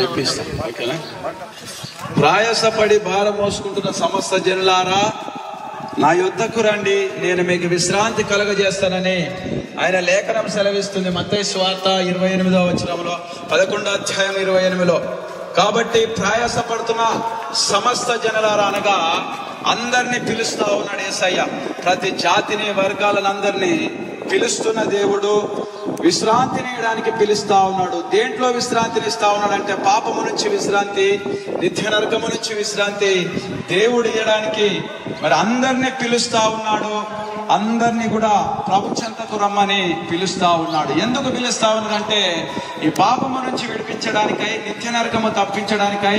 చెప్పిస్తాం. ఓకేనా? ప్రయాసపడి భారం మోసుకుంటున్న సమస్త జనులారా నా యుద్ధకు రండి, నేను మీకు విశ్రాంతి కలుగజేస్తానని ఆయన లేఖనం సెలవిస్తుంది. మత్తయి సువార్త 28వ వచనంలో 11వ అధ్యాయం 28లో. కాబట్టి ప్రయాసపడుతున్న సమస్త జనులారా అనగా అందరినీ పిలుస్తా ఉన్నాడు యేసయ్య. ప్రతి జాతిని వర్గాలను అందరినీ పిలుస్తున్న దేవుడు విశ్రాంతిని ఇవ్వడానికి పిలుస్తా ఉన్నాడు. దేంట్లో విశ్రాంతిని ఇస్తా ఉన్నాడు అంటే పాపము నుంచి విశ్రాంతి, నిత్య నరకము నుంచి విశ్రాంతి దేవుడు ఇవ్వడానికి మరి అందరినీ పిలుస్తా ఉన్నాడు. అందరినీ కూడా ప్రభు చెంతకు రమ్మని పిలుస్తా ఉన్నాడు. ఎందుకు పిలుస్తా ఉన్నాడంటే ఈ పాపము నుంచి విడిపించడానికై, నిత్య నరకము తప్పించడానికై,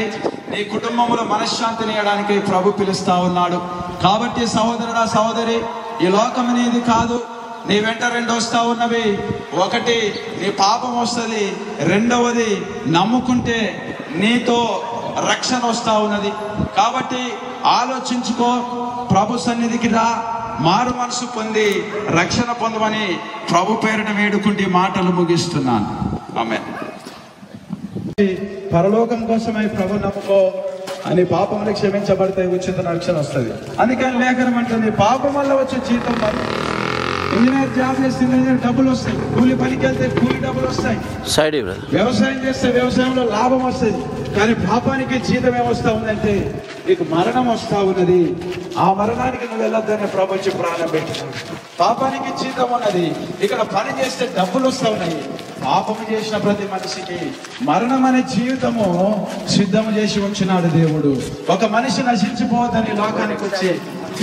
నీ కుటుంబంలో మనశ్శాంతిని ఇవ్వడానికై ప్రభు పిలుస్తా ఉన్నాడు. కాబట్టి సహోదరుడా సహోదరి, ఈ లోకం అనేది కాదు. నీ వెంట రెండు వస్తా ఉన్నవి. ఒకటి నీ పాపం వస్తుంది, రెండవది నమ్ముకుంటే నీతో రక్షణ వస్తా ఉన్నది. కాబట్టి ఆలోచించుకో, ప్రభు సన్నిధికి రా, మారు మనసు పొంది రక్షణ పొందమని ప్రభు పేరును వేడుకుంటే మాటలు ముగిస్తున్నాను. ఆమేన్. పరలోకం కోసమై ప్రభు నమ్ముకో, అని పాపములు క్షమించబడితే ఉచిత రక్షణ వస్తుంది. అందుకని లేఖనం అంటుంది పాపం వల్ల వచ్చే జీతం ఇంజనీర్ జాబ్ చేస్తే ఇంజనీర్ డబ్బులు వస్తాయి, కూలి పనికి వెళ్తే కూలి డబ్బులు వస్తాయి, వ్యవసాయం చేస్తే వ్యవసాయంలో లాభం వస్తుంది. కానీ పాపానికి జీతం ఏమొస్తా ఉందంటే నీకు మరణం వస్తా ఉన్నది. ఆ మరణానికి నువ్వు వెళ్ళొద్దనే ప్రపంచ ప్రాణం పెట్టినాడు. పాపానికి జీతం ఉన్నది. ఇక్కడ పని చేస్తే డబ్బులు వస్తా ఉన్నాయి. పాపము చేసిన ప్రతి మనిషికి మరణం అనే జీవితము సిద్ధము చేసి ఉంచినాడు దేవుడు. ఒక మనిషి నశించిపోవద్దని లోకానికి వచ్చి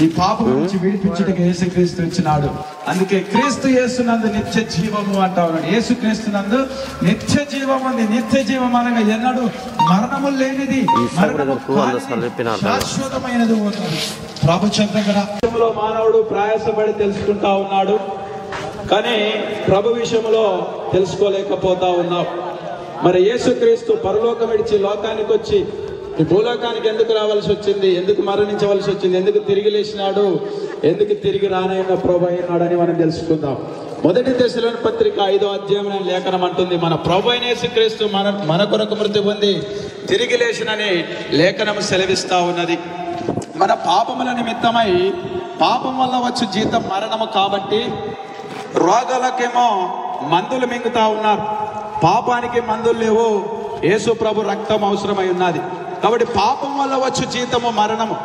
ఈ పాపం నుంచి విడిపించుటకు యేసుక్రీస్తు ఇచ్చినాడు. అందుకే క్రీస్తు యేసునందు నిత్య జీవము అంటా ఉన్నాడు. యేసు క్రీస్తునందు నిత్య జీవం ఉంది. నిత్య జీవం అనగా ఎన్నడూ మరణము లేనిది, శాశ్వతమైనది ఉన్నది. ప్రభు చెంతలో మానవుడు ప్రయాసపడి తెలుసుకుంటా ఉన్నాడు, కానీ ప్రభు విషయంలో తెలుసుకోలేకపోతా ఉన్నావు. మరి యేసుక్రీస్తు పరలోకం విడిచి లోకానికి వచ్చి ఈ భూలోకానికి ఎందుకు రావాల్సి వచ్చింది, ఎందుకు మరణించవలసి వచ్చింది, ఎందుకు తిరిగి లేచినాడు, ఎందుకు తిరిగి రానైన ప్రభు అయినాడని మనం తెలుసుకుందాం. 1 తెస్సలోని పత్రిక 5వ అధ్యాయం లేఖనం అంటుంది, మన ప్రభు అయిన యేసుక్రీస్తు మన కొరకు మృతి పొంది తిరిగి లేచినని లేఖనం సెలవిస్తా ఉన్నది. మన పాపముల నిమిత్తమై, పాపం వల్ల వచ్చే జీతం మరణము కాబట్టి రోగాలకేమో మందులు మింగుతా ఉన్నారు, పాపానికి మందులు లేవు. యేసు ప్రభు రక్తం అవసరమై ఉన్నది. కాబట్టి పాపం వల్ల వచ్చే జీతము మరణము.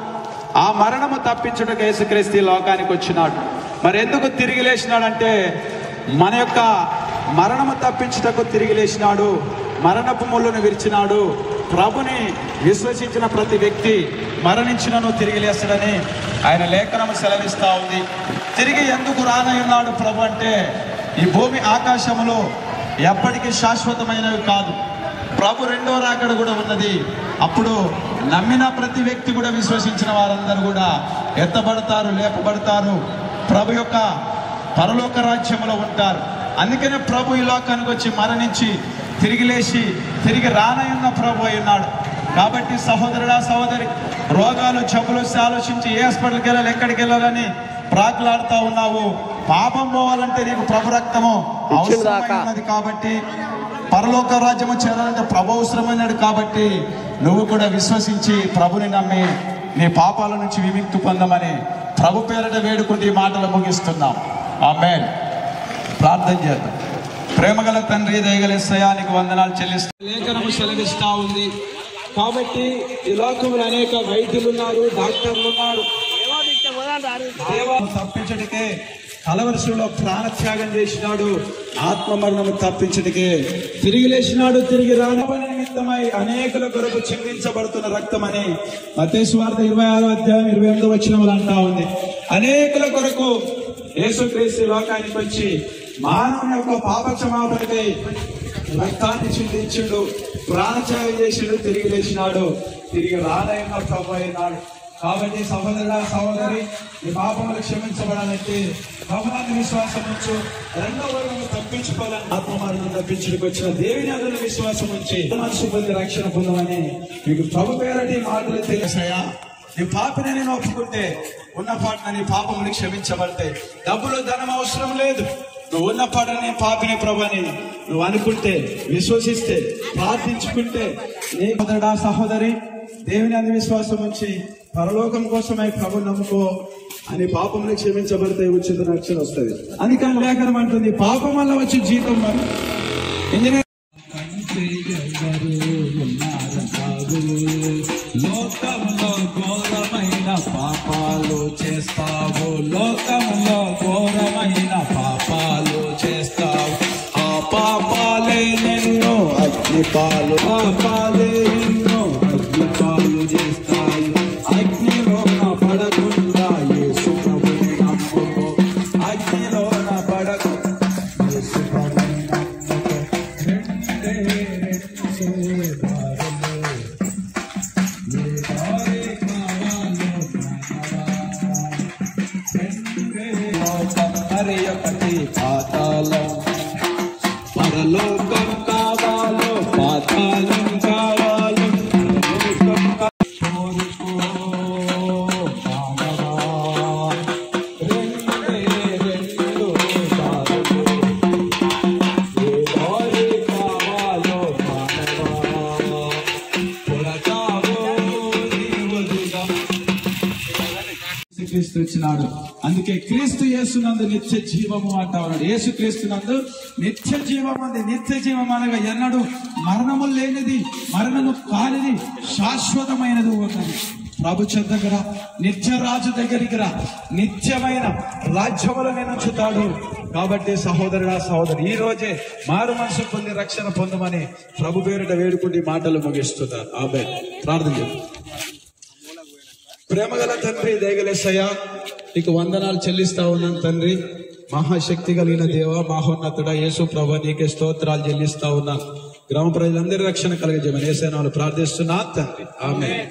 ఆ మరణము తప్పించుటకు యేసుక్రీస్తు లోకానికి వచ్చినాడు. మరి ఎందుకు తిరిగి లేచినాడంటే మన యొక్క మరణము తప్పించుటకు తిరిగి లేచినాడు. మరణపు ముళ్ళను విరిచినాడు. ప్రభుని విశ్వసించిన ప్రతి వ్యక్తి మరణించినను తిరిగి లేస్తాడని ఆయన లేఖనము సెలవిస్తా ఉంది. తిరిగి ఎందుకు రానయ్యున్నాడు ప్రభు అంటే ఈ భూమి ఆకాశములో ఎప్పటికీ శాశ్వతమైనవి కాదు. ప్రభు రెండో రాకడ కూడా ఉన్నది. అప్పుడు నమ్మిన ప్రతి వ్యక్తి కూడా, విశ్వసించిన వారందరూ కూడా ఎత్తబడతారు, లేపబడతారు, ప్రభు యొక్క పరలోక రాజ్యంలో ఉంటారు. అందుకనే ప్రభు ఈ లోకానికి వచ్చి మరణించి తిరిగి లేచి తిరిగి రానయ్యున్న ప్రభు అయి ఉన్నాడు. కాబట్టి సహోదరుడా సహోదరి, రోగాలు జబ్బులు వస్తే ఆలోచించి ఏ హాస్పిటల్కి వెళ్ళాలి, ఎక్కడికి వెళ్ళాలని ప్రాకులాడుతూ ఉన్నావు. పాపం పోవాలంటే నీకు ప్రభు రక్తము అవసరమైనది. కాబట్టి పరలోక రాజ్యము చేరాలంటే ప్రభు అవసరమైనది. కాబట్టి నువ్వు కూడా విశ్వసించి ప్రభుని నమ్మి నీ పాపాల నుంచి విముక్తి పొందమని ప్రభు పేరిట వేడుకుంటే ఈ మాటలు ముగిస్తున్నాం. ఆమేన్. ప్రార్థన చేద్దాం. ప్రేమగల తండ్రి, దయగల యేసయ్యా, నీకు వందనాలు చెల్లిస్తా. లేఖనము సెలవిస్తా ఉంది. కాబట్టి ఈ లోకంలో అనేక వైద్యులు ఉన్నారు, డాక్టర్లు ఉన్నారు. తప్పించటికే కలవరసులో ప్రాణత్యాగం చేసినాడు. ఆత్మ మరణము తప్పించటికే తిరిగి లేచినాడు. తిరిగి రానబడి నిమిత్తమై అనేకుల కొరకు చిందించబడుతున్న రక్తం అని మత్తయి సువార్త 26వ అధ్యాయం 28వ వచనములు అంటా ఉంది. అనేకుల కొరకు యేసుక్రీస్తు లోకానికి వచ్చి మానవుని యొక్క పాప క్షమాపణకై రక్తాన్ని చిందించుడు, ప్రాణత్యాగం చేసిడు, తిరిగి లేచినాడు. తిరిగి రానైన ప్రభు అయినాడు. కాబట్టి సహోదరుడా సహోదరి, ఈ పాపములు క్షమించబడాలంటే ప్రభువుని విశ్వాసం ఉంచు. రెండో వర్గము తప్పించుకోవాలని ఆత్మమార్గం తప్పించుకు వచ్చిన దేవుని అందరూ విశ్వాసం ఉంచి మనసు పొంది రక్షణ పొందమని మీకు ప్రభు పేరటి మాటలు తెలుసాయా. నీ పాపని నేను ఒప్పుకుంటే ఉన్న పాటన నీ పాపములు క్షమించబడతాయి. డబ్బులు ధనం అవసరం లేదు. నువ్వు ఉన్న పడని పాపిని ప్రభుని నువ్వు అనుకుంటే, విశ్వసిస్తే, ప్రార్థించుకుంటే, నీ సోదరుడా సహోదరి, దేవుని అందు విశ్వాసం ఉంచి పరలోకం కోసమై ప్రభు నమ్ముకో అని పాపంలో క్షమించబడితే ఉచిత రక్షణ వస్తుంది. అందుకని లేఖనం అంటుంది, పాపం వల్ల వచ్చి జీతం మరి లోకంలో ఘోరమైన పాపాలు చేస్తావు, లోకంలో ఘోరమైన పాపాలు చేస్తావు. ఆ పాపాలే నిన్ను అగ్నిపాలు, పాపాలే నిన్ను అగ్నిపాలు చేస్తాయి. అగ్నిలోన పడకుండా యేసు ప్రభుని నమ్ముకో, అగ్నిలోన పడకుండా యేసు ప్రభుని నమ్ముకో. రెండే మరి ఒకటి పాతాళం, పరలోకం కావాలో పాతాళం కావాలో క్రీస్తు ఇచ్చినాడు. అందుకే క్రీస్తు యేసునందు నిత్య జీవము అంటా ఉన్నాడు. యేసు క్రీస్తునందు నిత్య జీవం ఉంది. నిత్య జీవం అనగా ఎన్నడూ మరణము లేనిది, మరణము కానిది, శాశ్వతమైనది ఉన్నది. ప్రభు దగ్గర, నిత్య రాజు దగ్గరికి రా, నిత్యమైన రాజ్యములు నేనుంచుతాడు. కాబట్టి సహోదరుడా సహోదరి, ఈ రోజే మారు మనసు పొంది రక్షణ పొందమని ప్రభు పేరిట వేడుకుంటే మాటలు ముగిస్తున్నారు. ఆమేన్. ప్రార్థన చేద్దాం. ప్రేమగల తండ్రి, దయగలేసయ్యా, నీకు వందనాలు చెల్లిస్తా ఉన్నాను తండ్రి. మహాశక్తి కలిగిన దేవ, మహోన్నతుడ యేసు ప్రభు, నీకే స్తోత్రాలు చెల్లిస్తా ఉన్నాను. గ్రామ ప్రజలందరి రక్షణ కలగజేయమని యేసు నామములో ప్రార్థిస్తున్నా తండ్రి. ఆమేన్.